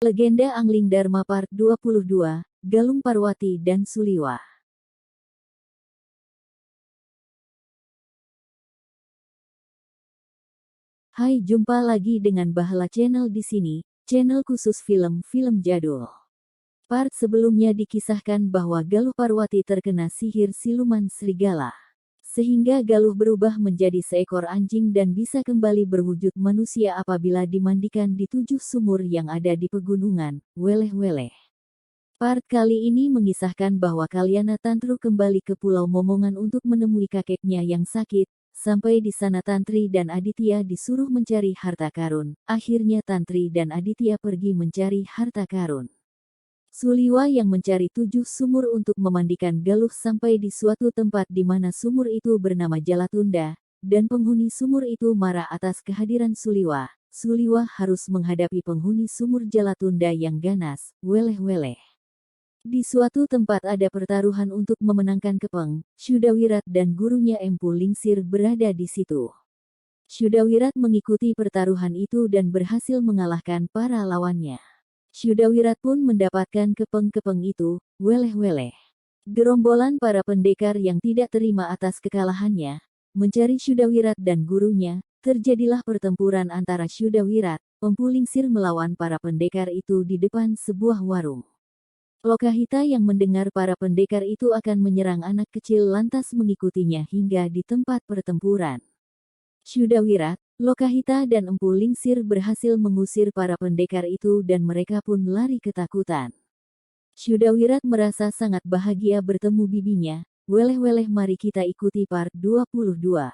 Legenda Angling Dharma Part 22, Galung Parwati dan Suliwa. Hai, jumpa lagi dengan Bahala Channel di sini, channel khusus film-film jadul. Part sebelumnya dikisahkan bahwa Galuh Parwati terkena sihir siluman serigala, sehingga Galuh berubah menjadi seekor anjing dan bisa kembali berwujud manusia apabila dimandikan di 7 sumur yang ada di pegunungan, Weleh-Weleh. Part kali ini mengisahkan bahwa Kalyana Tantru kembali ke Pulau Momongan untuk menemui kakeknya yang sakit. Sampai di sana Tantri dan Aditya disuruh mencari harta karun. Akhirnya Tantri dan Aditya pergi mencari harta karun. Suliwa yang mencari 7 sumur untuk memandikan Galuh sampai di suatu tempat di mana sumur itu bernama Jalatunda, dan penghuni sumur itu marah atas kehadiran Suliwa. Suliwa harus menghadapi penghuni sumur Jalatunda yang ganas, Weleh-Weleh. Di suatu tempat ada pertaruhan untuk memenangkan kepeng. Syudawirat dan gurunya Empu Lingsir berada di situ. Syudawirat mengikuti pertaruhan itu dan berhasil mengalahkan para lawannya. Syudawirat pun mendapatkan kepeng-kepeng itu, Weleh-Weleh. Gerombolan para pendekar yang tidak terima atas kekalahannya, mencari Syudawirat dan gurunya. Terjadilah pertempuran antara Syudawirat, Empu Lingsir melawan para pendekar itu di depan sebuah warung. Lokahita yang mendengar para pendekar itu akan menyerang anak kecil lantas mengikutinya hingga di tempat pertempuran. Syudawirat, Lokahita dan Empu Lingsir berhasil mengusir para pendekar itu dan mereka pun lari ketakutan. Syudawirat merasa sangat bahagia bertemu bibinya. Weleh-Weleh, mari kita ikuti part 22.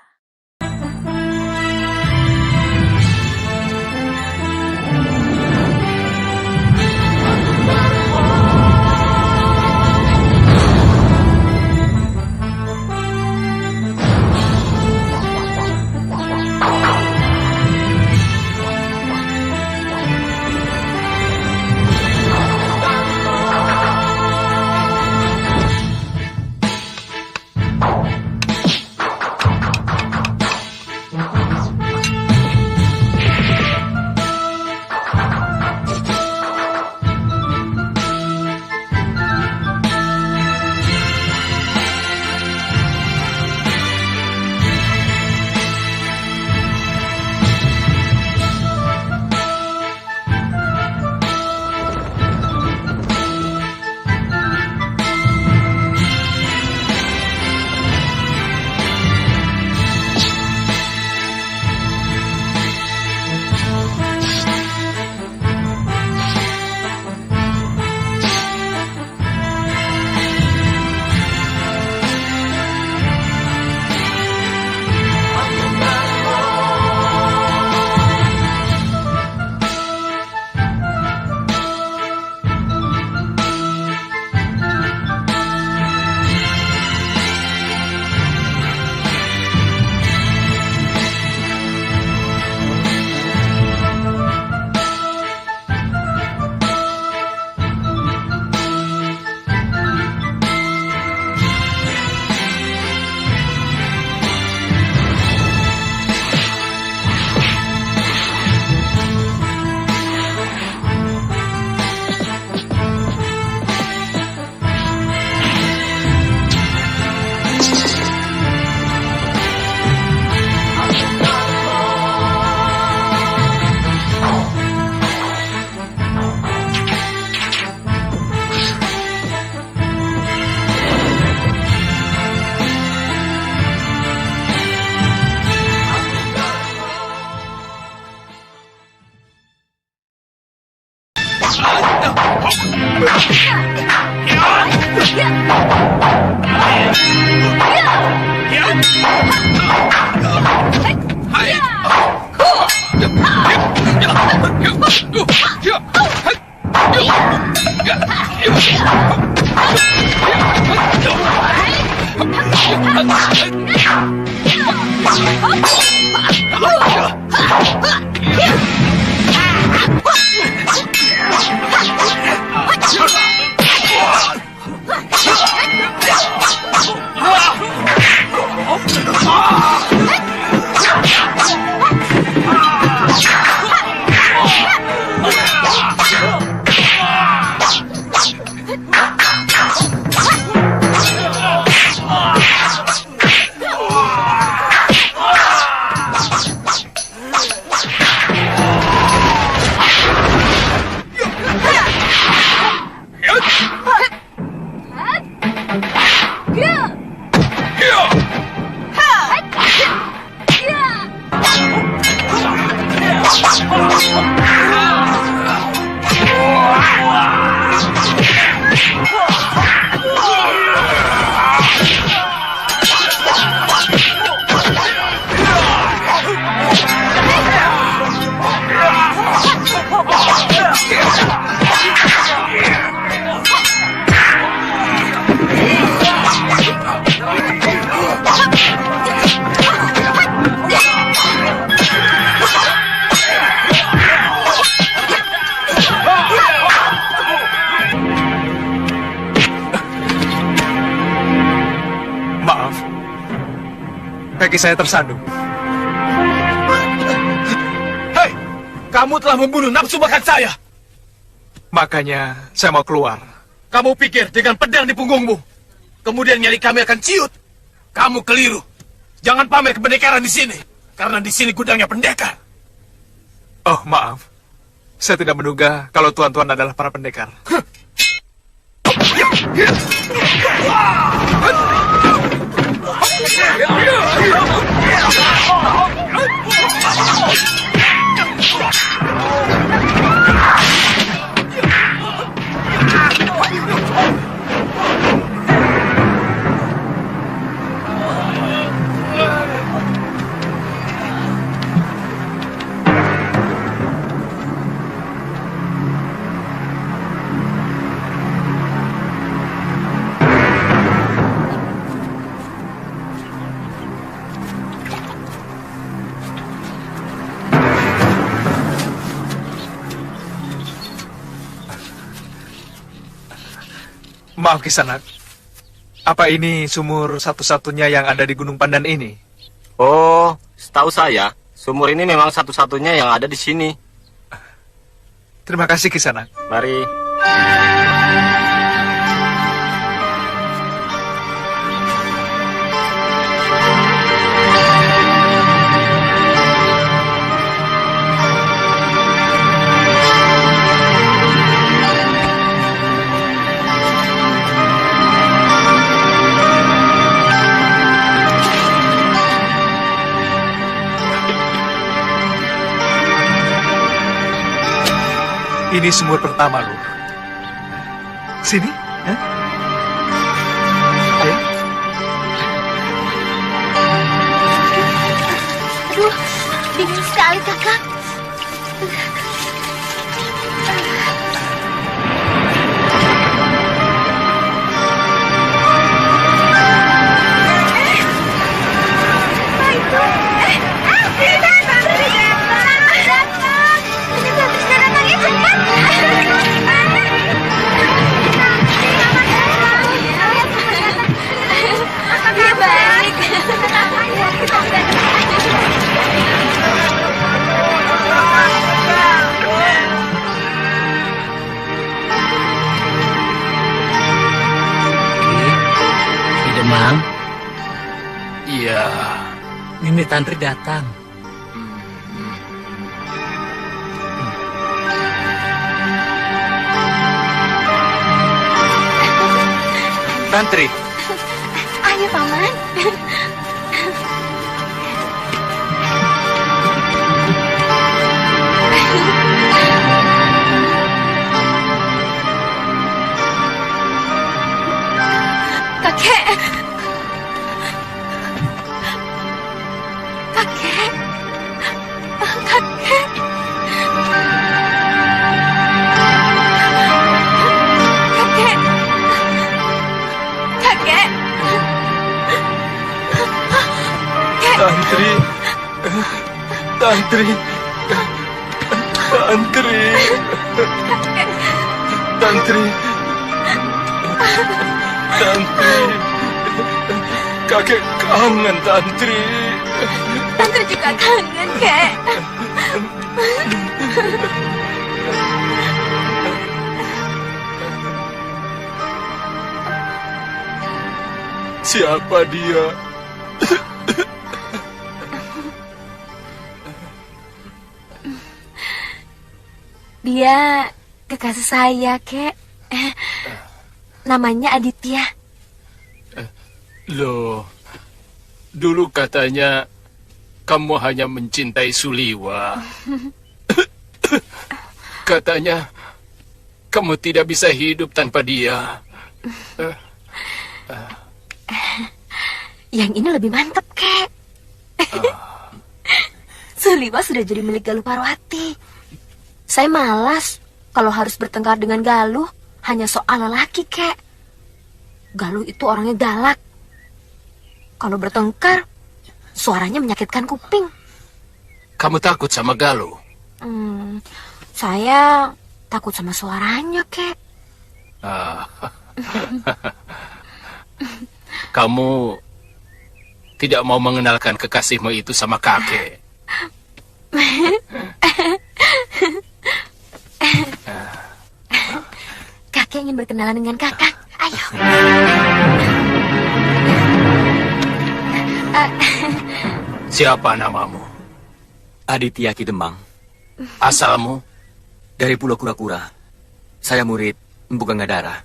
kaki saya tersandung. Hei, kamu telah membunuh nafsu makan saya. Makanya saya mau keluar. Kamu pikir dengan pedang di punggungmu, kemudian nyali kami akan ciut? Kamu keliru. Jangan pamer kependekaran di sini, karena di sini gudangnya pendekar. Oh, maaf. Saya tidak menduga kalau tuan-tuan adalah para pendekar. Maaf Kisanak, apa ini sumur satu-satunya yang ada di Gunung Pandan ini? Oh, setahu saya, sumur ini memang satu-satunya yang ada di sini. Terima kasih Kisanak. Mari. Ini sumur pertama, Lur. Sini, ya? Ayo. Aduh, dingin sekali, Kakak. Demam? Iya. Nini Tantri datang. Tantri. Ayo, Paman. Kakek. Kakek. Kakek. Kakek. Kakek. Tantri. Tantri. Tantri. Tantri. Tantri. Kakek kangen, Tantri. Tantri juga kangen, Kek. Siapa dia? Dia kekasih saya, Kek. Namanya Aditya. Loh, dulu katanya kamu hanya mencintai Suliwa. Katanya kamu tidak bisa hidup tanpa dia. Yang ini lebih mantap, Kek. Suliwa sudah jadi milik Galuh Parwati. Saya malas kalau harus bertengkar dengan Galuh hanya soal lelaki, Kek. Galuh itu orangnya galak. Kalau bertengkar, suaranya menyakitkan kuping. Kamu takut sama Galuh? Saya takut sama suaranya, Kek. Kamu tidak mau mengenalkan kekasihmu itu sama kakek? Kakek ingin berkenalan dengan kakak. Ayo. Siapa namamu? Aditya Ki Demang, Asalmu? dari Pulau Kura-Kura. Saya murid Empu Gangadara.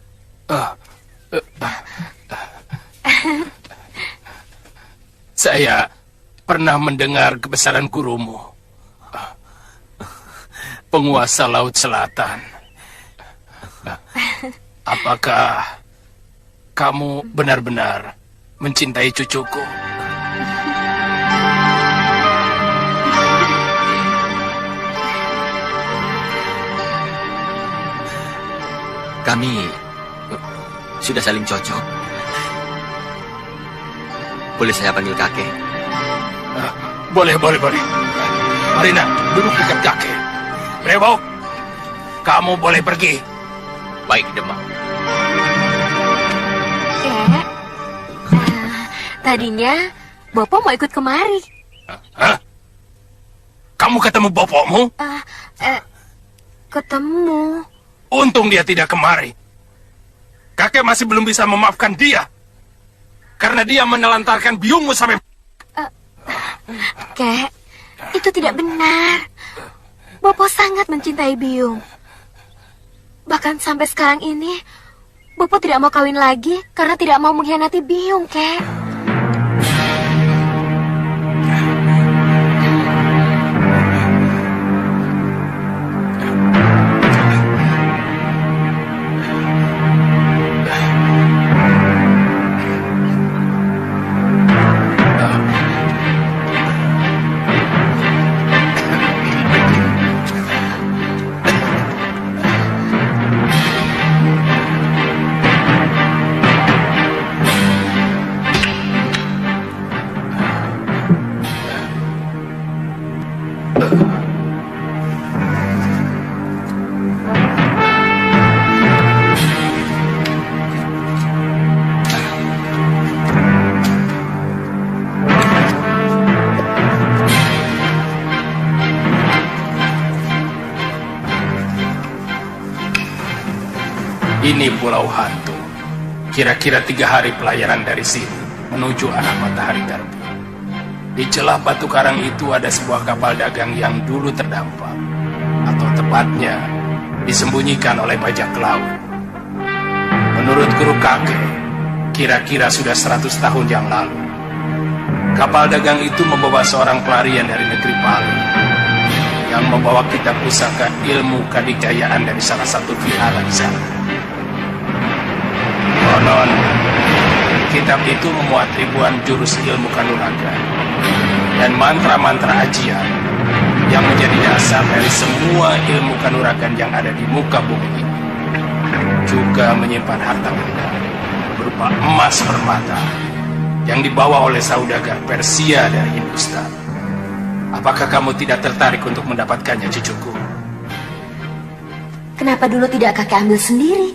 Saya pernah mendengar kebesaran gurumu, penguasa Laut Selatan. Apakah kamu benar-benar mencintai cucuku? Kami sudah saling cocok. Boleh saya panggil kakek? Boleh. Marina, duduk dekat kakek. Rebo, kamu boleh pergi. Baik, Demang. Kek, tadinya Bopo mau ikut kemari. Hah? Kamu ketemu bapakmu? Ketemu. Untung dia tidak kemari. Kakek masih belum bisa memaafkan dia. Karena dia menelantarkan biungmu sampai... Kek, itu tidak benar. Bopo sangat mencintai Biung. Bahkan sampai sekarang ini, Bopo tidak mau kawin lagi karena tidak mau mengkhianati Biung, Kek. Ini Pulau Hantu. Kira-kira 3 hari pelayaran dari sini menuju arah matahari terbit. Di celah batu karang itu ada sebuah kapal dagang yang dulu terdampar, atau tepatnya disembunyikan oleh bajak laut. Menurut guru kakek, kira-kira sudah 100 tahun yang lalu, kapal dagang itu membawa seorang pelarian dari negeri Palu yang membawa kitab pusaka ilmu kadikjayaan dari salah satu vihara di sana. Konon, kitab itu memuat ribuan jurus ilmu kanuragan dan mantra-mantra ajian yang menjadi dasar dari semua ilmu kanuragan yang ada di muka bumi ini. Juga menyimpan harta benda berupa emas permata yang dibawa oleh saudagar Persia dari Hindustan. Apakah kamu tidak tertarik untuk mendapatkannya, cucuku? Kenapa dulu tidak kakek ambil sendiri?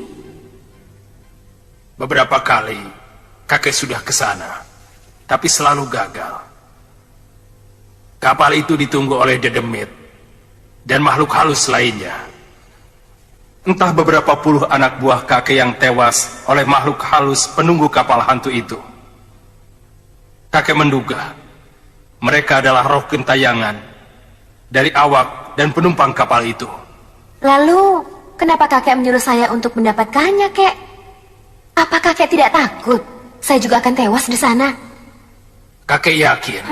Beberapa kali kakek sudah ke sana, tapi selalu gagal. Kapal itu ditunggu oleh Dedemit dan makhluk halus lainnya. Entah beberapa puluh anak buah kakek yang tewas oleh makhluk halus penunggu kapal hantu itu. Kakek menduga mereka adalah roh gentayangan dari awak dan penumpang kapal itu. Lalu, kenapa kakek menyuruh saya untuk mendapatkannya, Kek? Apa kakek tidak takut? Saya juga akan tewas di sana. Kakek yakin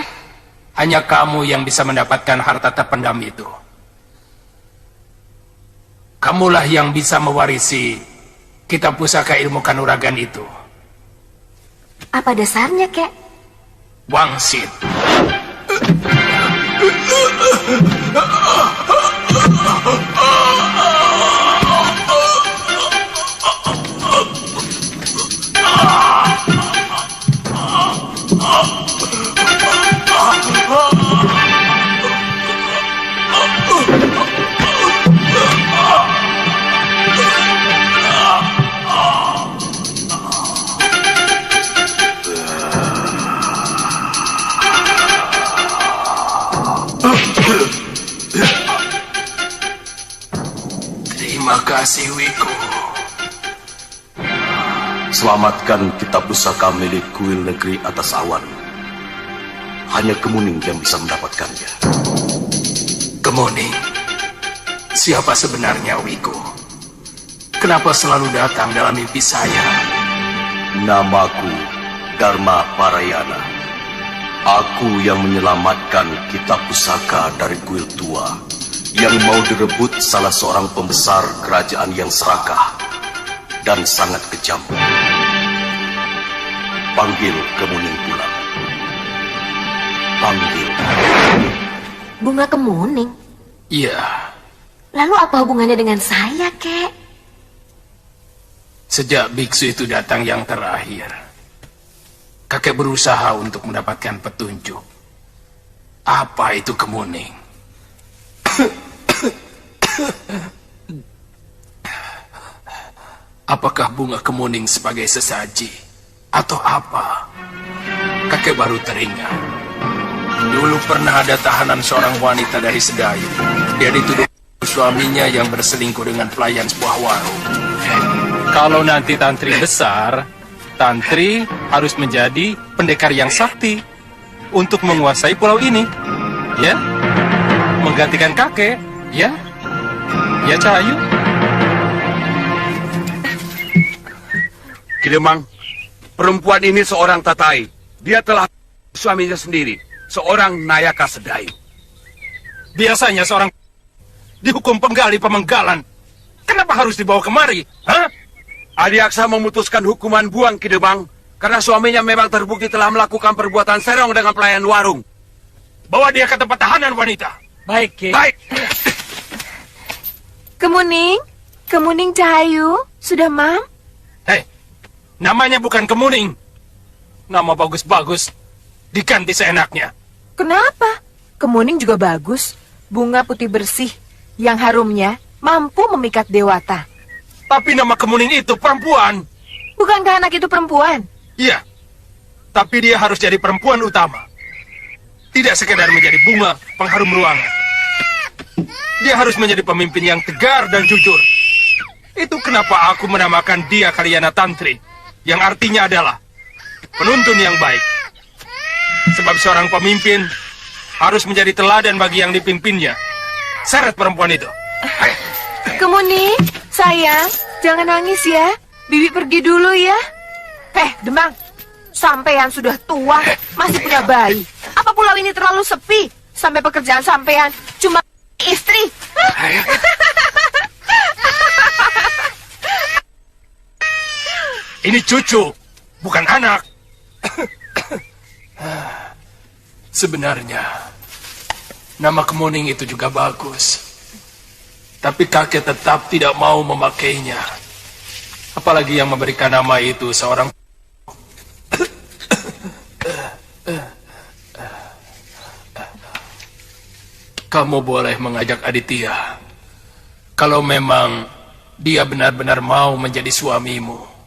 hanya kamu yang bisa mendapatkan harta terpendam itu. Kamulah yang bisa mewarisi kitab pusaka ilmu kanuragan itu. Apa dasarnya, Kek? Wangsit. Terima kasih, Wiku. Selamatkan kitab pusaka milik kuil negeri atas awan. Hanya Kemuning yang bisa mendapatkannya. Kemuning? Siapa sebenarnya Wiku? Kenapa selalu datang dalam mimpi saya? Namaku Dharma Parayana. Aku yang menyelamatkan kitab pusaka dari kuil tua yang mau direbut salah seorang pembesar kerajaan yang serakah dan sangat kejam. Panggil Kemuning pulang. Panggil. Bunga Kemuning? Iya. Lalu apa hubungannya dengan saya, Kek? Sejak biksu itu datang yang terakhir, kakek berusaha untuk mendapatkan petunjuk. Apa itu Kemuning? Apakah bunga Kemuning sebagai sesaji? Atau apa? Kakek baru teringat. Dulu pernah ada tahanan seorang wanita dari Sedayu. Dia dituduh suaminya yang berselingkuh dengan pelayan sebuah warung. Kalau nanti Tantri besar, Tantri harus menjadi pendekar yang sakti untuk menguasai pulau ini. Ya? Menggantikan kakek. Ya? Ya, Cahayu? Kidemang, perempuan ini seorang tatai. Dia telah suaminya sendiri, seorang Nayaka Sedayu. Biasanya seorang dihukum penggali pemenggalan. Kenapa harus dibawa kemari? Hah? Adiaksa memutuskan hukuman buang Kidemang karena suaminya memang terbukti telah melakukan perbuatan serong dengan pelayan warung. Bawa dia ke tempat tahanan, wanita. Baik, Ki. Baik. Kemuning? Kemuning Cahayu? Sudah, Mam? Hei, namanya bukan Kemuning. Nama bagus-bagus diganti seenaknya. Kenapa? Kemuning juga bagus. Bunga putih bersih yang harumnya mampu memikat dewata. Tapi nama Kemuning itu perempuan. Bukankah anak itu perempuan? Iya, tapi dia harus jadi perempuan utama. Tidak sekedar menjadi bunga pengharum ruangan. Dia harus menjadi pemimpin yang tegar dan jujur. Itu kenapa aku menamakan dia Kalyana Tantri, yang artinya adalah penuntun yang baik. Sebab seorang pemimpin harus menjadi teladan bagi yang dipimpinnya. Seret perempuan itu. Ayo. Kemuning, sayang, jangan nangis ya. Bibi pergi dulu ya. Demang, sampean sudah tua, masih punya bayi. Apa pulau ini terlalu sepi? Sampai pekerjaan sampean cuma istri. Ini cucu, bukan anak. Sebenarnya, nama Kemuning itu juga bagus. Tapi kakek tetap tidak mau memakainya. Apalagi yang memberikan nama itu seorang... Kamu boleh mengajak Aditya. Kalau memang dia benar-benar mau menjadi suamimu.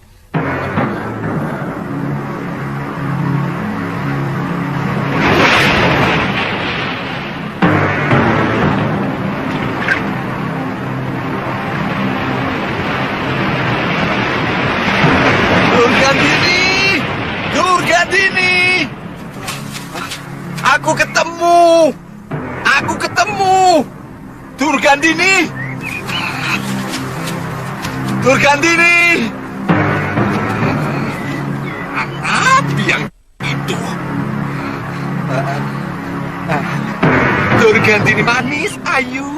Aku ketemu! Durgandini! Durgandini! Apa yang itu? Durgandini manis, ayu.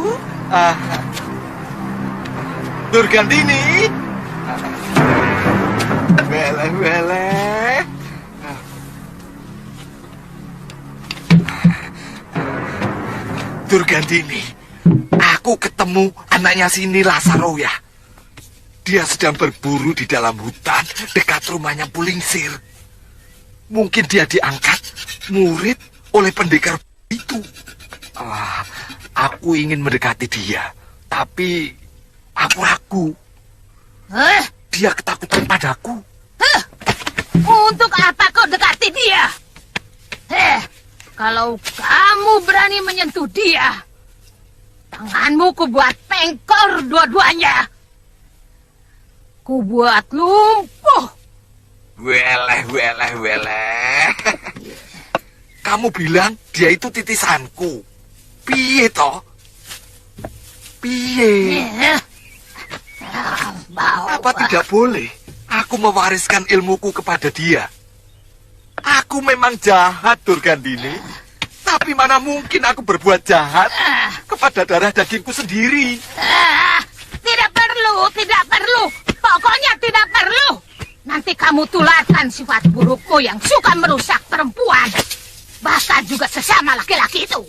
Durgandini! Weleh. Durgandini, aku ketemu anaknya si Nila Saroya. Dia sedang berburu di dalam hutan dekat rumahnya Pulingsir. Mungkin dia diangkat murid oleh pendekar itu. Aku ingin mendekati dia, tapi aku ragu. Dia ketakutan padaku. Untuk apa kau dekati dia? Kalau kamu berani menyentuh dia, tanganmu kubuat pengkor dua-duanya. Kubuat lumpuh. Weleh. Kamu bilang dia itu titisanku. Piye toh? Piye? Apa tidak boleh aku mewariskan ilmuku kepada dia? Aku memang jahat, Durgandini. Tapi mana mungkin aku berbuat jahat kepada darah dagingku sendiri? Tidak perlu. Pokoknya tidak perlu. Nanti kamu tularkan sifat burukmu yang suka merusak perempuan. Bahkan juga sesama laki-laki itu.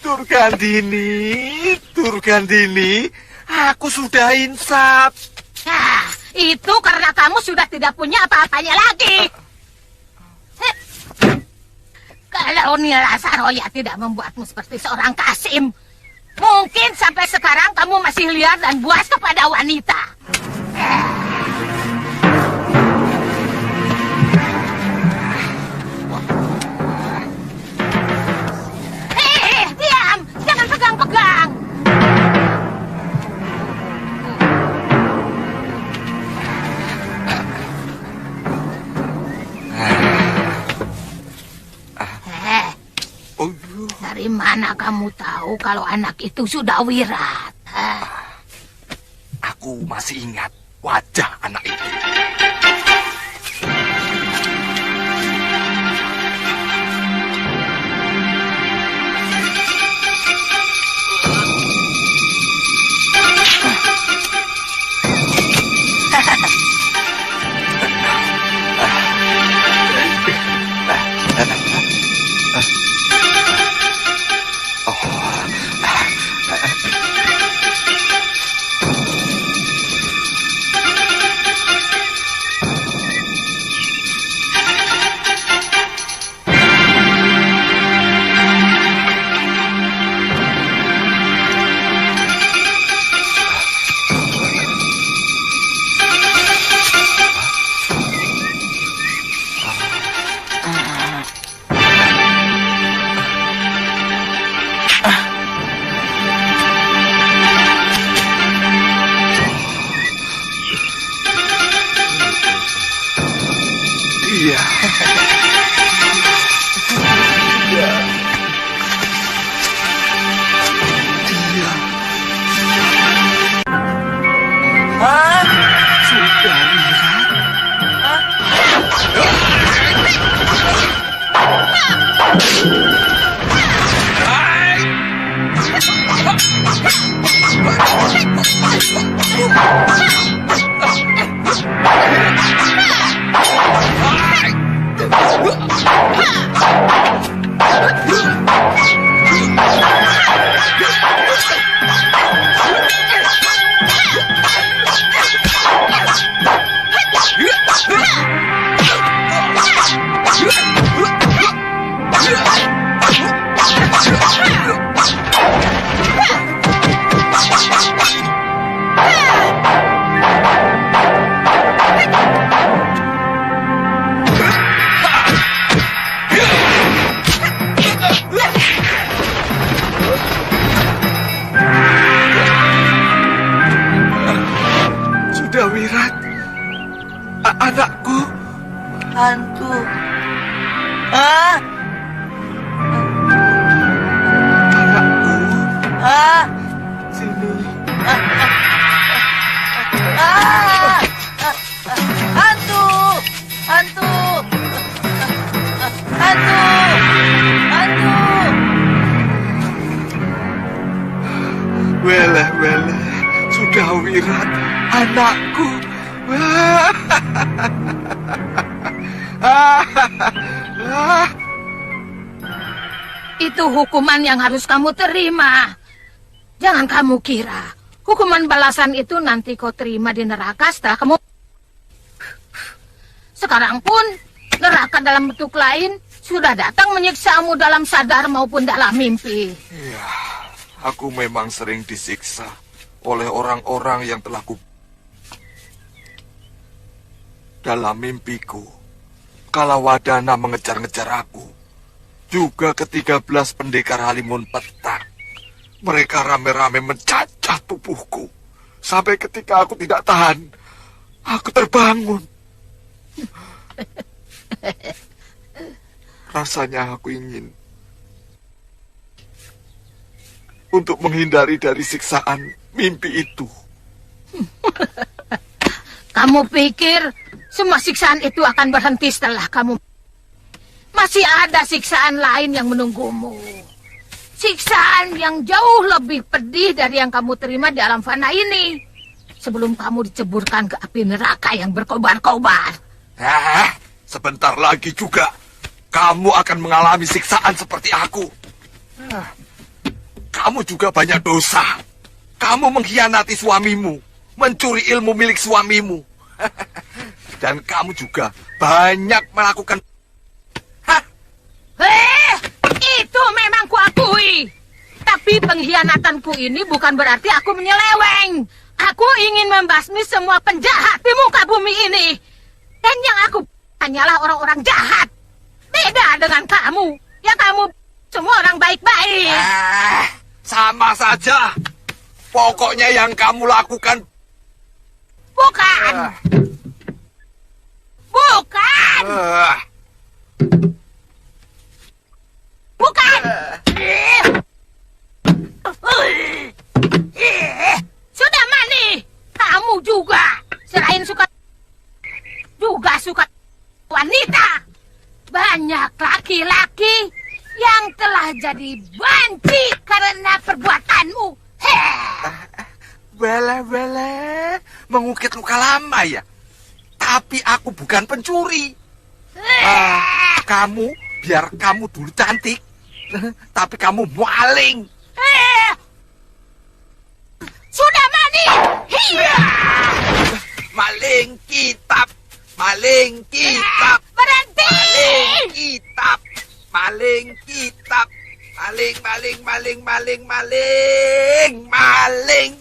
Durgandini, aku sudah insaf. Itu karena kamu sudah tidak punya apa-apanya lagi. Kalau Nila Saroya tidak membuatmu seperti seorang Kasim, mungkin sampai sekarang kamu masih liar dan buas kepada wanita. Diam! Jangan pegang-pegang! Dari mana kamu tahu kalau anak itu sudah wirat? Aku masih ingat wajah anak itu. Anakku. Hantu. Sini. Hantu. Weleh, sudah wirat anakku. Itu hukuman yang harus kamu terima. Jangan kamu kira hukuman balasan itu nanti kau terima di neraka setelah kamu. Sekarang pun neraka dalam bentuk lain sudah datang menyiksamu dalam sadar maupun dalam mimpi. Ya, aku memang sering disiksa oleh orang-orang yang telah dalam mimpiku. Kalawadana mengejar-ngejar aku. Juga ke-13 pendekar Halimun Petak. Mereka rame-rame mencacah tubuhku. Sampai ketika aku tidak tahan, aku terbangun. Rasanya aku ingin untuk menghindari dari siksaan mimpi itu. Kamu pikir semua siksaan itu akan berhenti setelah kamu? Masih ada siksaan lain yang menunggumu. Siksaan yang jauh lebih pedih dari yang kamu terima di alam fana ini. Sebelum kamu diceburkan ke api neraka yang berkobar-kobar. Sebentar lagi juga kamu akan mengalami siksaan seperti aku. Kamu juga banyak dosa. Kamu mengkhianati suamimu, mencuri ilmu milik suamimu. Dan kamu juga banyak melakukan... Itu memang kuakui. Tapi pengkhianatanku ini bukan berarti aku menyeleweng. Aku ingin membasmi semua penjahat di muka bumi ini. Dan yang aku hanyalah orang-orang jahat. Beda dengan kamu. Ya kamu semua orang baik-baik. Sama saja. Pokoknya yang kamu lakukan... Bukan. Bukan. Bukan. Sudah Mani. Kamu juga. Selain suka wanita. Banyak laki-laki yang telah jadi banci karena perbuatanmu. Wele, mengukit luka lama ya. Tapi aku bukan pencuri. Kamu, biar kamu dulu cantik. Tapi kamu maling. Sudah Mani. Maling kitab. Maling kitab. Berhenti. Maling kitab. Maling kitab. Maling.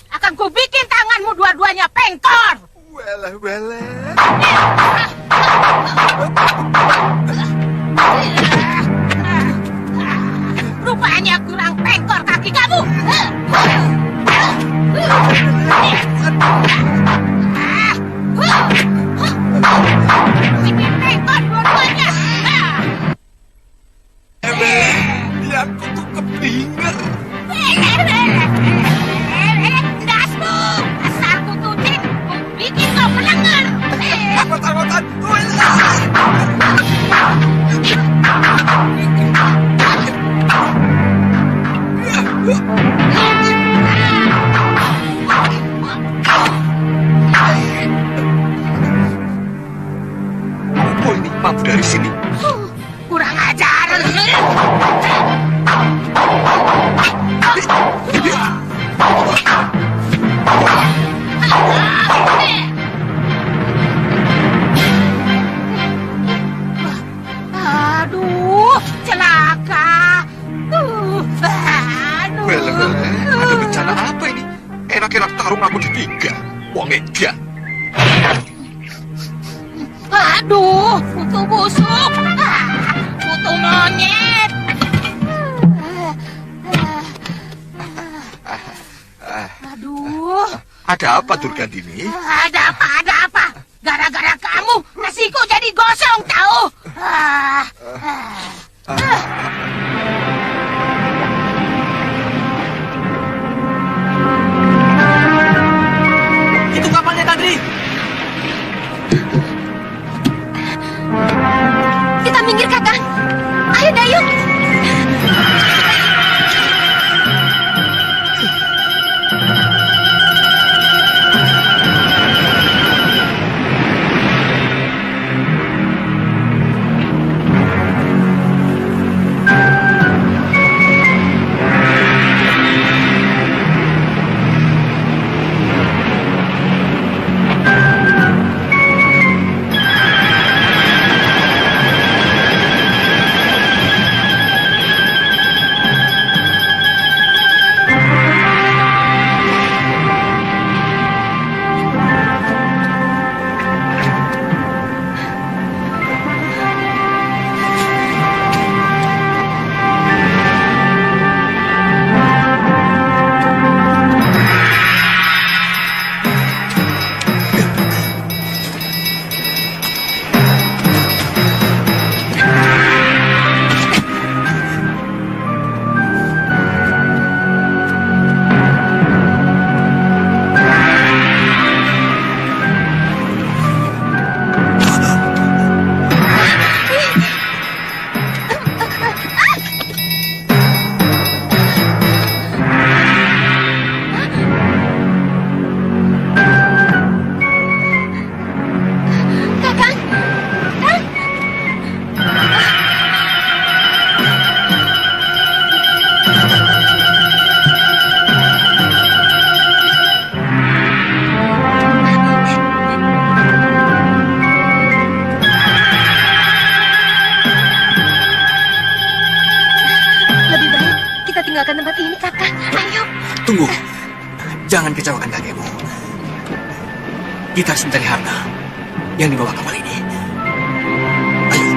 Akan kubikin tanganmu dua-duanya pengkor. Wele. Rupanya kurang pengkor kaki kamu. Bikin pengkor dua-duanya. Biar kutu keblinger. Dasmu, asal kututin, bikin kau melengger. Anggot-anggotan. Oh, ini mampu dari sini. Kurang ajar. Aduh, celaka. Wele, ada bencana apa ini? Enak-enak tarung aku di 3. Wong edan. Aduh, kutu busuk. Kutu monyet. Aduh. Ada apa, Durgandini? Ada apa? Gara-gara kamu, nasiku jadi gosong, tahu? Itu kapalnya, Tandri. Kita minggir, Kakang. Ayo, Dayung. Tunggu. Jangan kecewakan kakekmu. Kita harus mencari harta yang dibawa kapal ini. Ayo.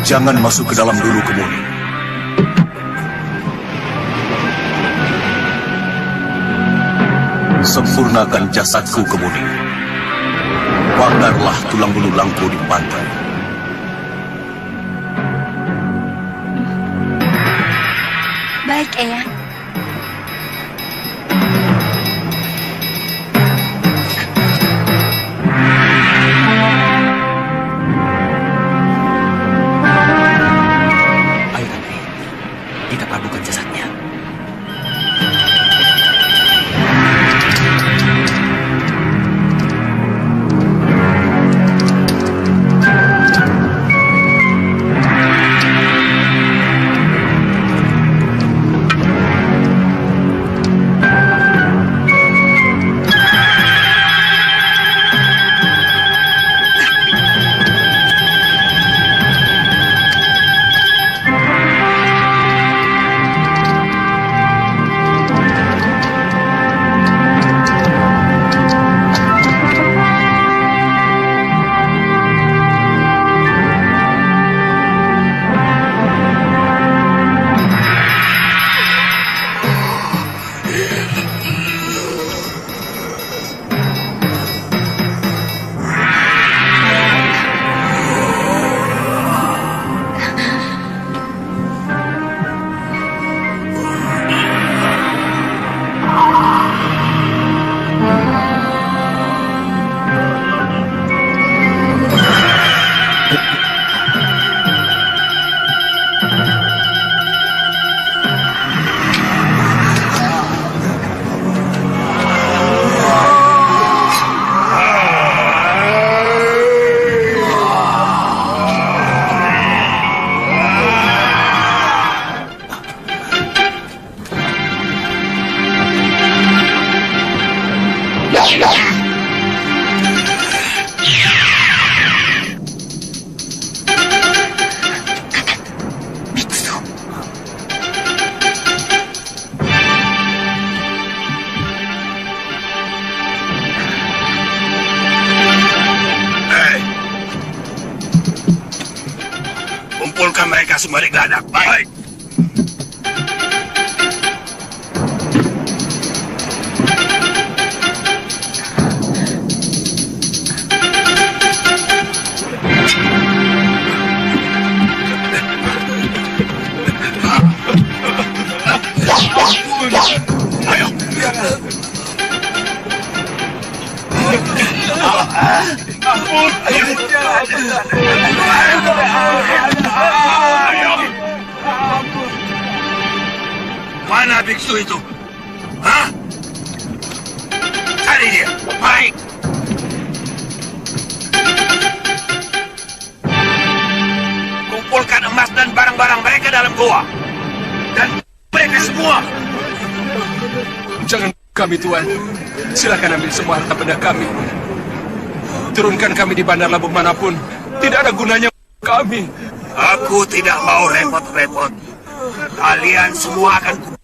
Jangan masuk ke dalam dulu, Kemuni. Sempurnakan jasadku, Kemuni. Bakarlah tulang belulangku di pantai. Baik, Eyang. Ayo, Rani. Kita taburkan jasadnya. Kumpulkan mereka semua di geladak. Baik. Ayo. Mana biksu itu? Hah? Cari dia. Baik. Kumpulkan emas dan barang-barang mereka dalam gua. Dan mereka semua. Jangan kami, Tuan. Silakan ambil semua harta benda kami. Turunkan kami di bandar Labuh manapun. Tidak ada gunanya kami. Aku tidak mau repot-repot. Kalian semua akan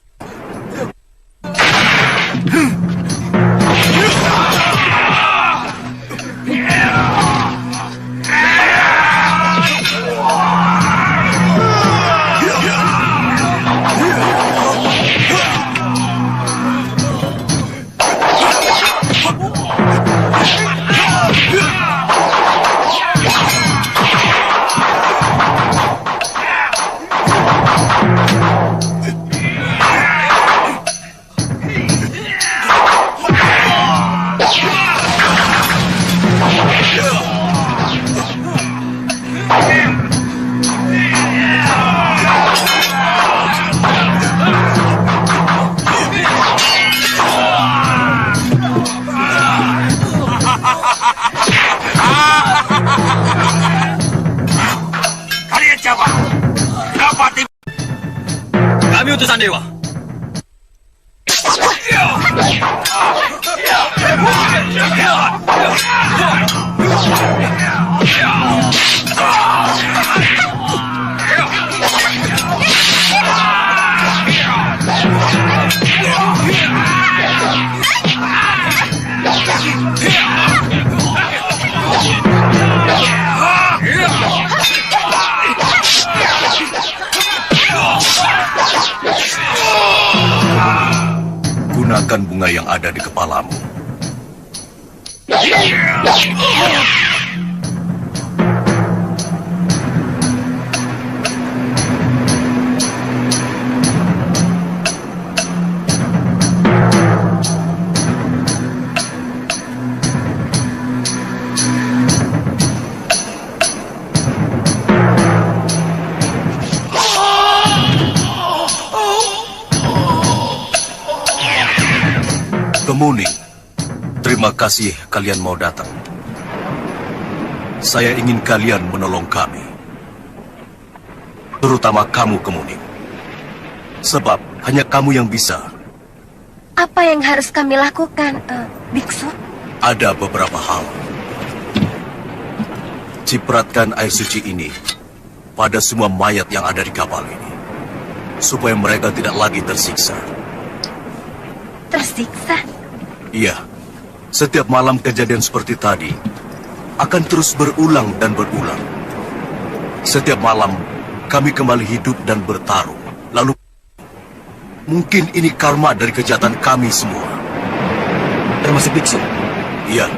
Kami utusan dewa. Gunakan bunga yang ada di kepalamu. Kemuning, terima kasih kalian mau datang. Saya ingin kalian menolong kami. Terutama kamu, Kemuning. Sebab hanya kamu yang bisa. Apa yang harus kami lakukan, biksu? Ada beberapa hal. Cipratkan air suci ini pada semua mayat yang ada di kapal ini, supaya mereka tidak lagi tersiksa. Tersiksa? Iya, setiap malam kejadian seperti tadi akan terus berulang dan berulang. Setiap malam kami kembali hidup dan bertarung. Lalu mungkin ini karma dari kejahatan kami semua. Termasuk biksu? Iya.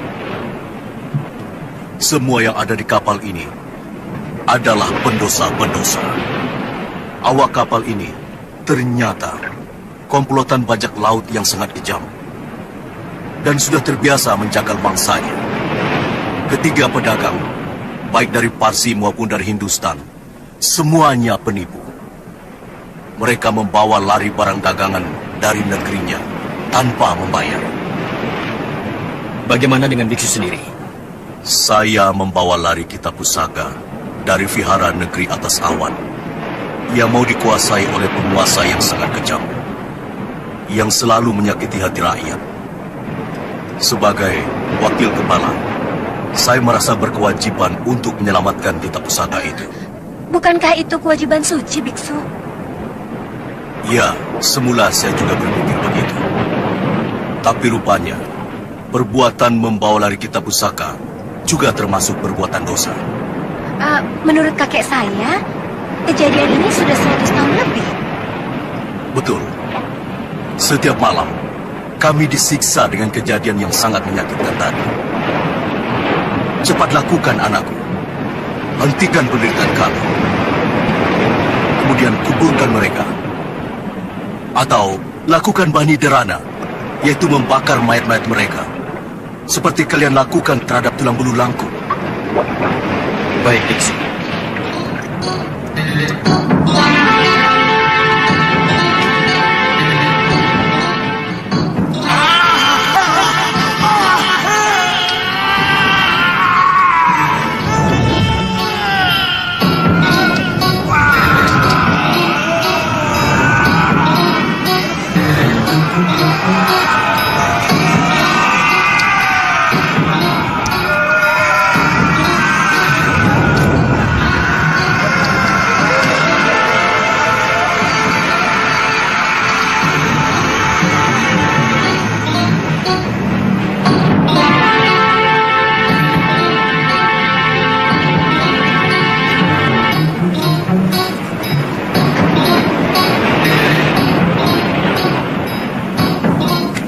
Semua yang ada di kapal ini adalah pendosa-pendosa. Awak kapal ini ternyata komplotan bajak laut yang sangat kejam dan sudah terbiasa menjagal mangsanya. Ketiga pedagang, baik dari Parsi maupun dari Hindustan, semuanya penipu. Mereka membawa lari barang dagangan dari negerinya tanpa membayar. Bagaimana dengan biksu sendiri? Saya membawa lari kitab pusaka dari vihara negeri atas awan yang mau dikuasai oleh penguasa yang sangat kejam, yang selalu menyakiti hati rakyat. Sebagai wakil kepala, saya merasa berkewajiban untuk menyelamatkan kitab pusaka itu. Bukankah itu kewajiban suci, biksu? Ya, semula saya juga berpikir begitu. Tapi rupanya, perbuatan membawa lari kitab pusaka juga termasuk perbuatan dosa. Menurut kakek saya, kejadian ini sudah 100 tahun lebih. Betul. Setiap malam, kami disiksa dengan kejadian yang sangat menyakitkan tadi. Cepat lakukan, anakku. Hentikan penderitaan kami. Kemudian kuburkan mereka. Atau lakukan bani derana, yaitu membakar mayat-mayat mereka. Seperti kalian lakukan terhadap tulang belulangku. Baik, biksu.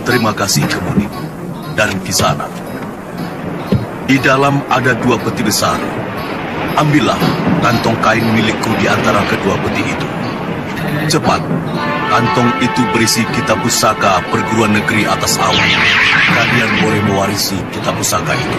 Terima kasih, Kemuning dan Kisana. Di dalam ada 2 peti besar. Ambillah kantong kain milikku di antara kedua peti itu. Cepat, kantong itu berisi kitab pusaka perguruan negeri atas awan. Kalian boleh mewarisi kitab pusaka itu.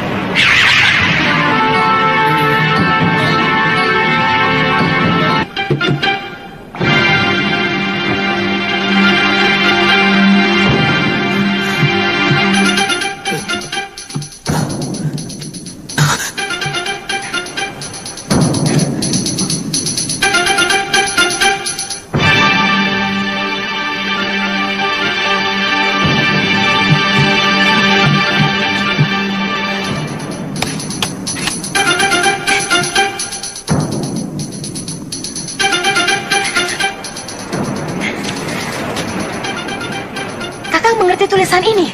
mengerti tulisan ini?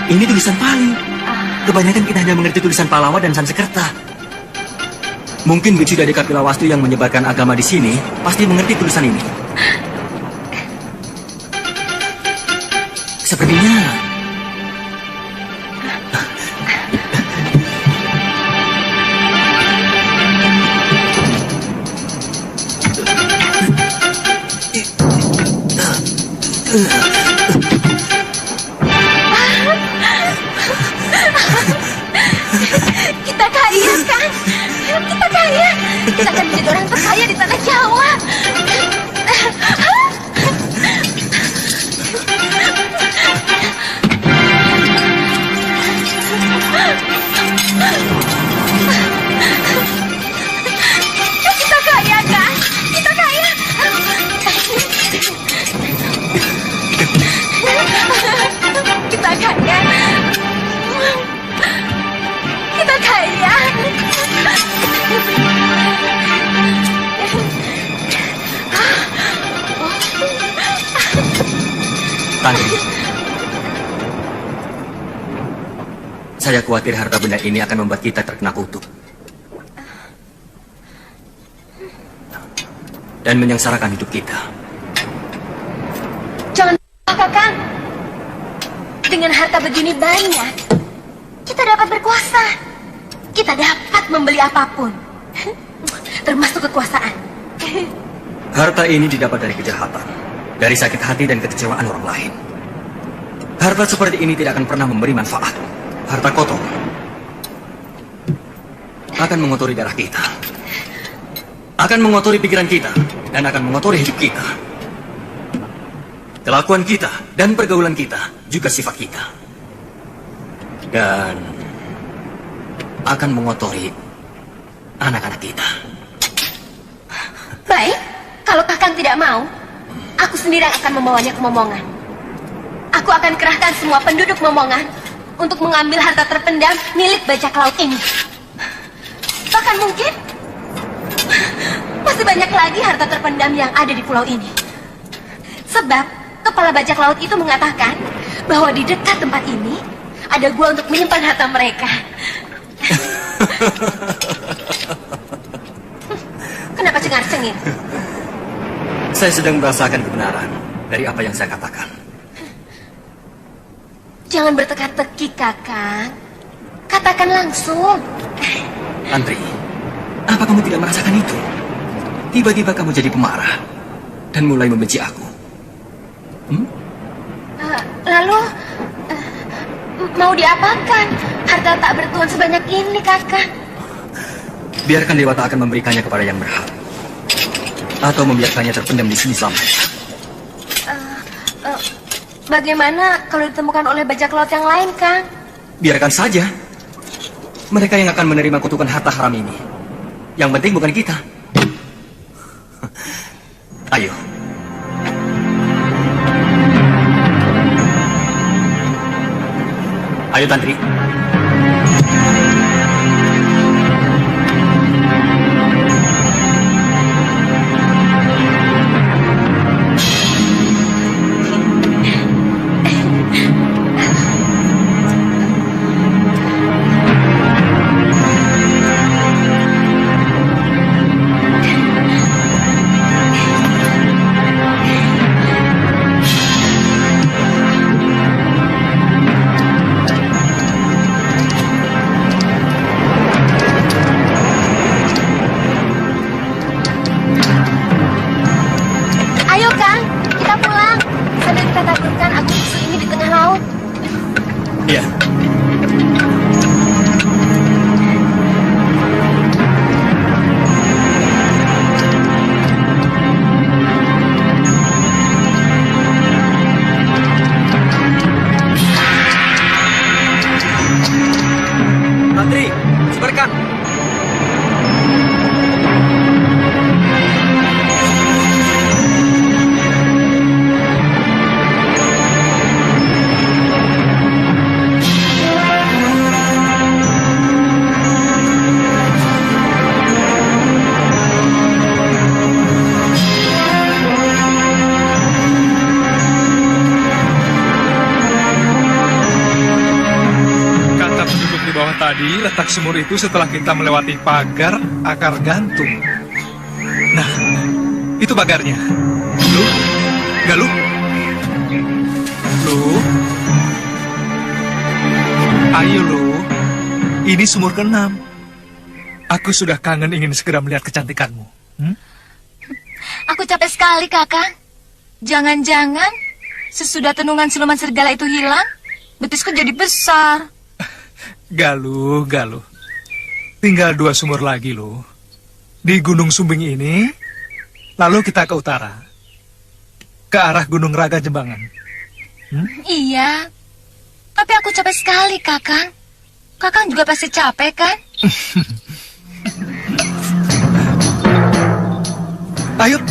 Ini tulisan Pali. Kebanyakan kita hanya mengerti tulisan Palawa dan Sanskerta. Mungkin bicu dari Kapilawastu yang menyebarkan agama di sini pasti mengerti tulisan ini. Sepertinya kita kaya, Kang. Kita kaya. Kita akan menjadi orang terkaya di tanah Jawa. Kita kaya, Kang. Kita kaya. Kita kaya. Kita kaya. Tantri, saya khawatir harta benda ini akan membuat kita terkena kutuk dan menyengsarakan hidup kita. Jangan lupa, Kakang. Dengan harta begini banyak, kita dapat berkuasa. Kita dapat membeli apapun, termasuk kekuasaan. Harta ini didapat dari kejahatan, dari sakit hati dan kekecewaan orang lain. Harta seperti ini tidak akan pernah memberi manfaat. Harta kotor akan mengotori darah kita, akan mengotori pikiran kita, dan akan mengotori hidup kita. Kelakuan kita dan pergaulan kita juga sifat kita. Dan akan mengotori anak-anak kita. Baik, kalau Kakang tidak mau, aku sendiri yang akan membawanya ke Momongan. Aku akan kerahkan semua penduduk Momongan untuk mengambil harta terpendam milik bajak laut ini. Bahkan mungkin masih banyak lagi harta terpendam yang ada di pulau ini. Sebab kepala bajak laut itu mengatakan bahwa di dekat tempat ini ada gua untuk menyimpan harta mereka. Kenapa cengar-cengir? Saya sedang merasakan kebenaran dari apa yang saya katakan. Jangan berteka-teki, Kakang. Katakan langsung. Tantri, apa kamu tidak merasakan itu? Tiba-tiba kamu jadi pemarah dan mulai membenci aku. Lalu, mau diapakan harta tak bertuan sebanyak ini, Kakang? Biarkan Dewata akan memberikannya kepada yang berhak, atau membiarkannya terpendam di sini selamanya. Bagaimana kalau ditemukan oleh bajak laut yang lain, Kang? Biarkan saja. Mereka yang akan menerima kutukan harta haram ini. Yang penting bukan kita. Ayo. Ayo, Tantri. Jadi letak sumur itu setelah kita melewati pagar akar gantung. Nah, itu pagarnya. Lu, Galuh. Lu. Ayo lu. Ini sumur ke-6. Aku sudah kangen ingin segera melihat kecantikanmu. Aku capek sekali, Kakang. Jangan-jangan sesudah tenungan siluman serigala itu hilang, betisku jadi besar. Galuh. Tinggal 2 sumur lagi, loh. Di Gunung Sumbing ini, lalu kita ke utara. Ke arah Gunung Raga Jembangan. Iya, tapi aku capek sekali, Kakang. Kakang juga pasti capek, kan? Ayo.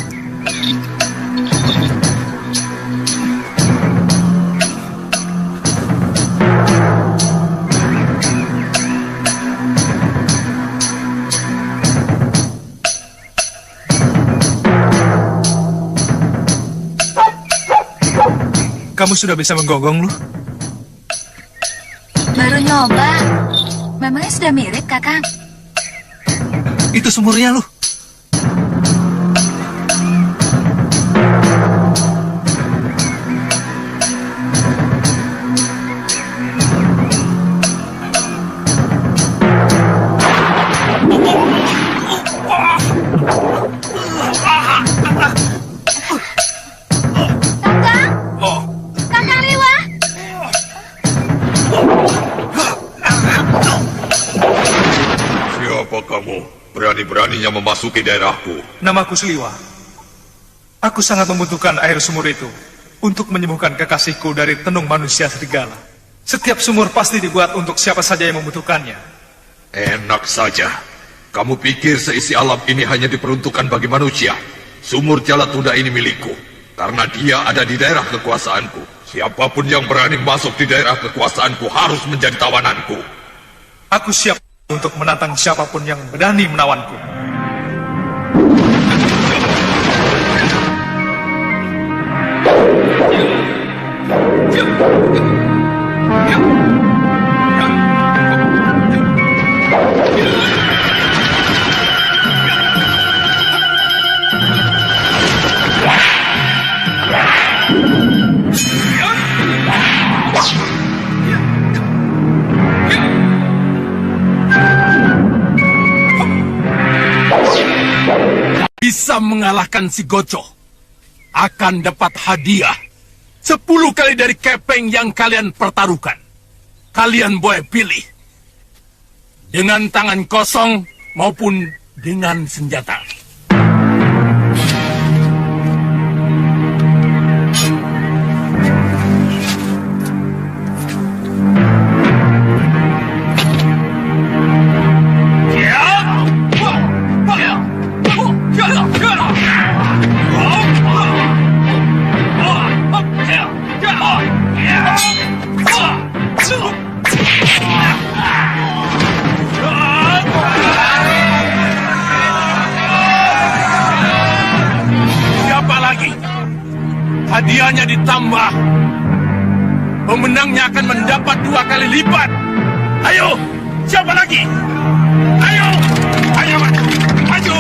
Kamu sudah bisa menggonggong, lu? Baru nyoba. Memangnya sudah mirip, Kakang? Itu sumurnya, lu. Berani-beraninya memasuki daerahku. Namaku Seliwa. Aku sangat membutuhkan air sumur itu untuk menyembuhkan kekasihku dari tenung manusia serigala. Setiap sumur pasti dibuat untuk siapa saja yang membutuhkannya. Enak saja. Kamu pikir seisi alam ini hanya diperuntukkan bagi manusia? Sumur Jalatunda ini milikku, karena dia ada di daerah kekuasaanku. Siapapun yang berani masuk di daerah kekuasaanku harus menjadi tawananku. Aku siap untuk menantang siapapun yang berani menawanku. Bisa mengalahkan si Goco akan dapat hadiah 10 kali dari kepeng yang kalian pertaruhkan. Kalian boleh pilih dengan tangan kosong maupun dengan senjata. Hadiahnya ditambah. Pemenangnya akan mendapat 2 kali lipat. Ayo, siapa lagi? Ayo, maju.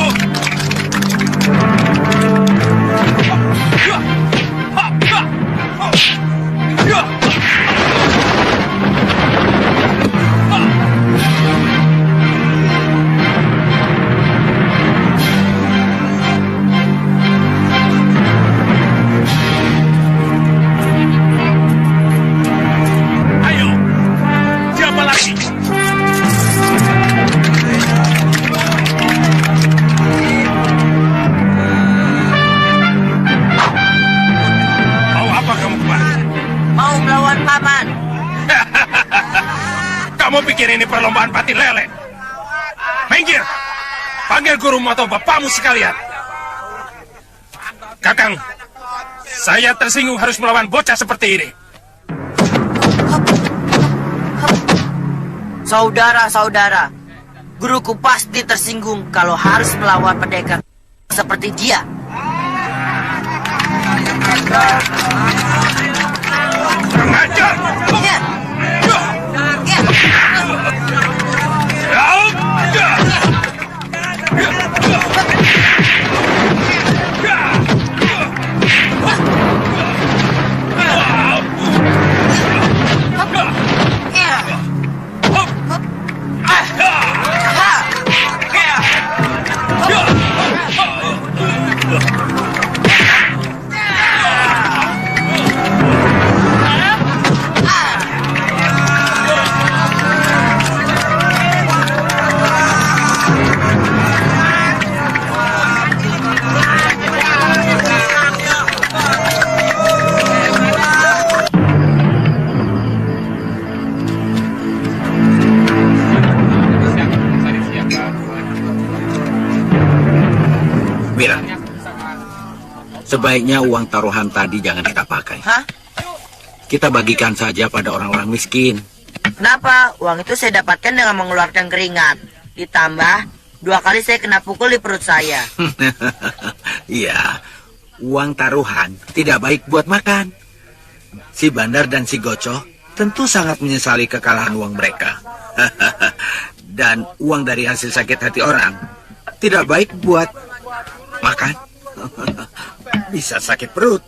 Kamu pikir ini perlombaan pati lele? Minggir! Panggil gurumu atau bapakmu sekalian. Kakang, saya tersinggung harus melawan bocah seperti ini. Saudara-saudara, guruku pasti tersinggung kalau harus melawan pendekar seperti dia. Ngajar! Wira, sebaiknya uang taruhan tadi jangan kita pakai. Hah? Kita bagikan saja pada orang-orang miskin. Kenapa? Uang itu saya dapatkan dengan mengeluarkan keringat. Ditambah 2 kali saya kena pukul di perut saya. Iya, uang taruhan tidak baik buat makan. Si Bandar dan si Goco tentu sangat menyesali kekalahan uang mereka. Dan uang dari hasil sakit hati orang tidak baik buat makan. Bisa sakit perut.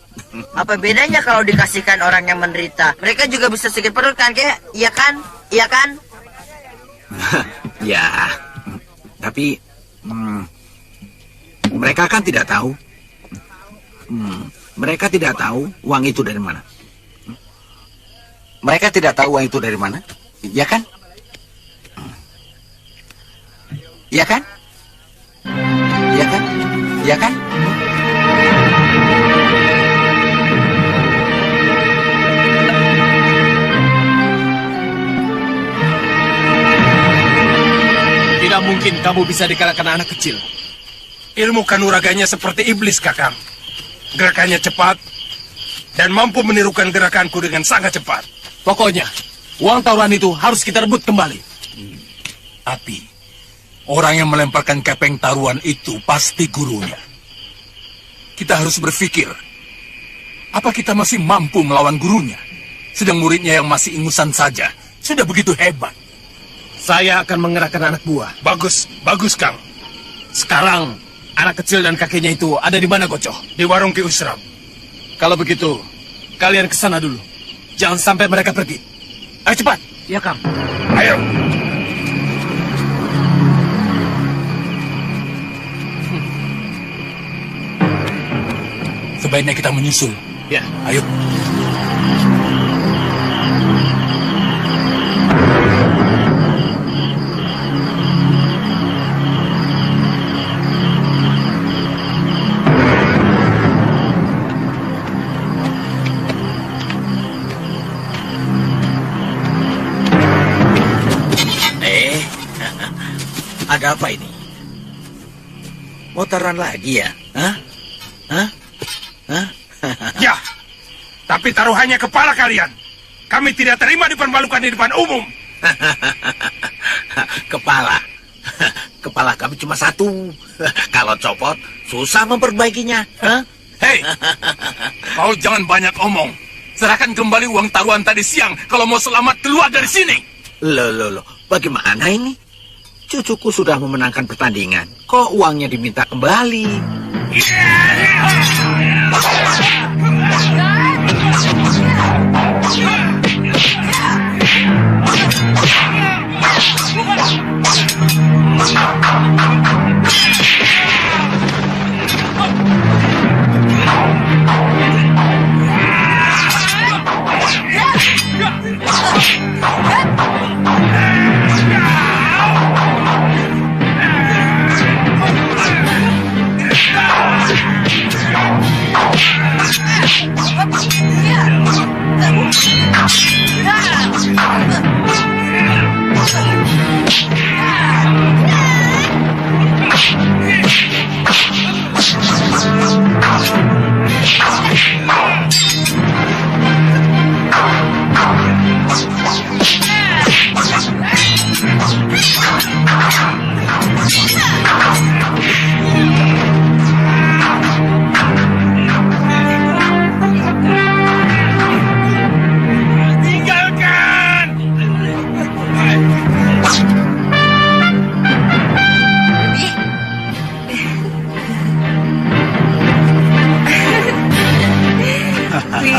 Apa bedanya kalau dikasihkan orang yang menderita? Mereka juga bisa sakit perut kan, Kek? Iya kan? Iya kan? Ya, tapi mereka kan tidak tahu. Mereka tidak tahu uang itu dari mana. Mereka tidak tahu uang itu dari mana, ya kan? Ya kan? Ya kan? Ya kan? Tidak mungkin kamu bisa dikalahkan anak kecil. Ilmu kanuraganya seperti iblis, Kakang. Gerakannya cepat dan mampu menirukan gerakanku dengan sangat cepat. Pokoknya, uang taruhan itu harus kita rebut kembali. Tapi, orang yang melemparkan kepeng taruhan itu pasti gurunya. Kita harus berpikir, apa kita masih mampu melawan gurunya? Sedang muridnya yang masih ingusan saja, sudah begitu hebat. Saya akan mengerahkan anak buah. Bagus, bagus, Kang. Sekarang, anak kecil dan kakeknya itu ada di mana, Goco? Di warung Ki Usram. Kalau begitu, kalian ke sana dulu. Jangan sampai mereka pergi. Ayo cepat. Ya, Kang. Ayo. Sebaiknya kita menyusul. Ya. Ayo. Ada apa ini? Motoran lagi ya? Hah? Hah? Hah? Ya, tapi taruhannya kepala kalian. Kami tidak terima dipermalukan di depan umum. Kepala. Kepala kami cuma satu. Kalau copot, susah memperbaikinya. Hah? Hei, kau jangan banyak omong. Serahkan kembali uang taruhan tadi siang kalau mau selamat keluar dari sini. Loh, bagaimana ini? Cucuku sudah memenangkan pertandingan. Kok uangnya diminta kembali?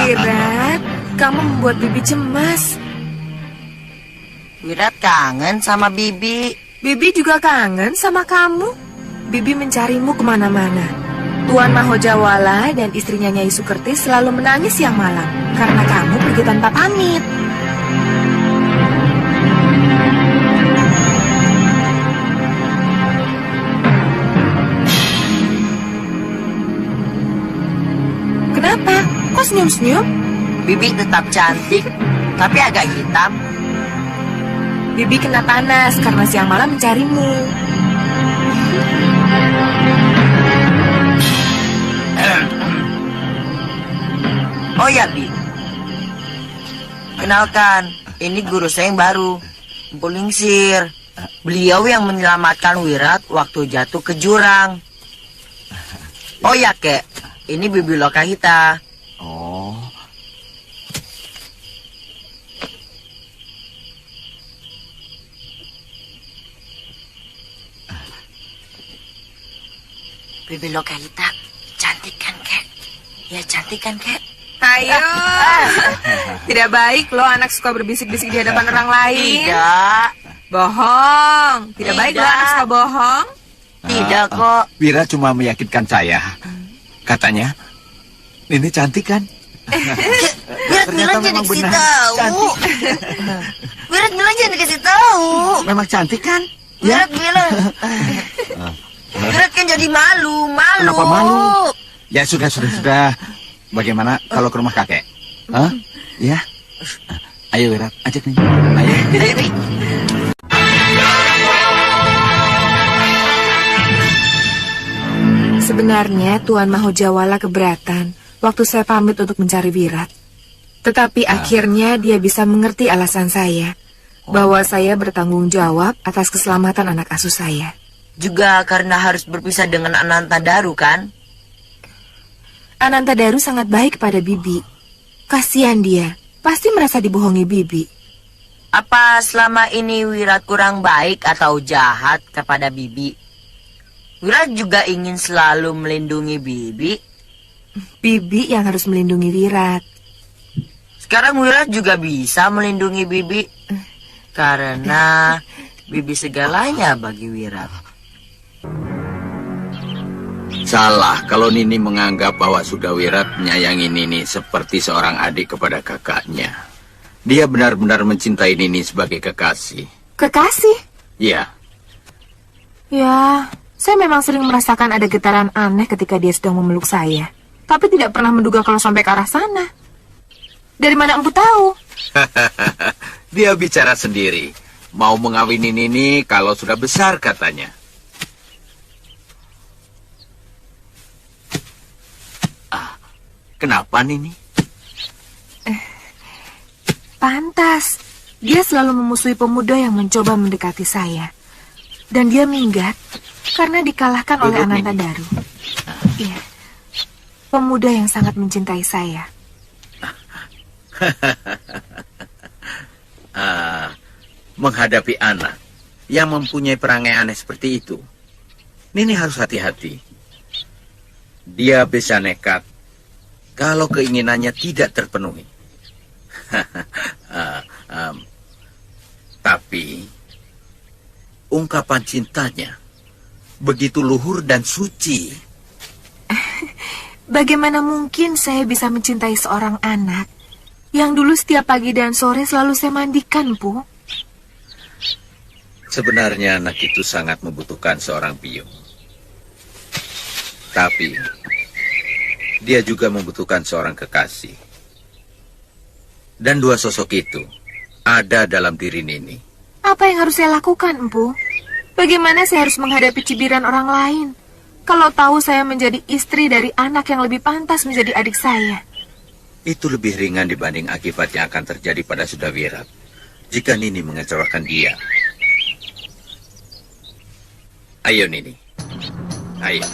Wirat, kamu membuat Bibi cemas. Wirat kangen sama Bibi. Bibi juga kangen sama kamu. Bibi mencarimu kemana-mana. Tuan Mahojawala dan istrinya Nyai Sukerti selalu menangis siang malam karena kamu pergi tanpa pamit. Kenapa? Kok senyum-senyum? Bibi tetap cantik, tapi agak hitam. Bibi kena panas karena siang malam mencarimu. ya, Bi. Kenalkan, ini guru saya yang baru, Empu Lingsir. Beliau yang menyelamatkan Wirat waktu jatuh ke jurang. Oh ya, Kek, ini Bibi Lokahita. Oh. Bibi Lokahita, cantik kan, Kek? Ya, cantik kan, Kek? Ayo. Tidak baik loh anak suka berbisik-bisik di hadapan orang lain. Tidak. Bohong. Tidak baik loh anak suka bohong. Tidak kok. Wira cuma meyakinkan saya. Katanya, Nini cantik kan? Wirat bilang jangan dikasih tahu. Wirat bilang jangan dikasih tahu. Memang cantik kan? Wirat bilang. Wirat kan jadi malu. Kenapa malu? Ya sudah. Bagaimana kalau ke rumah kakek? Hah? Ya. Ayo Wirat, ajak nih. Ayo. Ayo, Sebenarnya Tuan Mahojawala keberatan waktu saya pamit untuk mencari Wirat. Tetapi akhirnya dia bisa mengerti alasan saya, bahwa saya bertanggung jawab atas keselamatan anak asuh saya. Juga karena harus berpisah dengan Anantadaru kan? Anantadaru sangat baik kepada Bibi. Kasihan dia, pasti merasa dibohongi Bibi. Apa selama ini Wirat kurang baik atau jahat kepada Bibi? Wirat juga ingin selalu melindungi Bibi. Bibi yang harus melindungi Wirat. Sekarang Wirat juga bisa melindungi Bibi. Karena Bibi segalanya bagi Wirat. Salah kalau Nini menganggap bahwa sudah Wirat menyayangi Nini seperti seorang adik kepada kakaknya. Dia benar-benar mencintai Nini sebagai kekasih. Kekasih? Ya. Ya, saya memang sering merasakan ada getaran aneh ketika dia sedang memeluk saya. Tapi tidak pernah menduga kalau sampai ke arah sana. Dari mana Empu tahu? Dia bicara sendiri. Mau mengawini Nini kalau sudah besar katanya. Kenapa Nini? Pantas. Dia selalu memusuhi pemuda yang mencoba mendekati saya. Dan dia minggat karena dikalahkan oleh Anantadaru. Iya. Pemuda yang sangat mencintai saya. Menghadapi anak yang mempunyai perangai aneh seperti itu, Nini harus hati-hati. Dia bisa nekat kalau keinginannya tidak terpenuhi. Tapi ungkapan cintanya begitu luhur dan suci. Bagaimana mungkin saya bisa mencintai seorang anak yang dulu setiap pagi dan sore selalu saya mandikan, Bu? Sebenarnya anak itu sangat membutuhkan seorang biung. Tapi dia juga membutuhkan seorang kekasih. Dan dua sosok itu ada dalam diri Nini. Apa yang harus saya lakukan, Empu? Bagaimana saya harus menghadapi cibiran orang lain kalau tahu saya menjadi istri dari anak yang lebih pantas menjadi adik saya? Itu lebih ringan dibanding akibat yang akan terjadi pada Sudawirat jika Nini mengecewakan dia. Ayo Nini, ayo.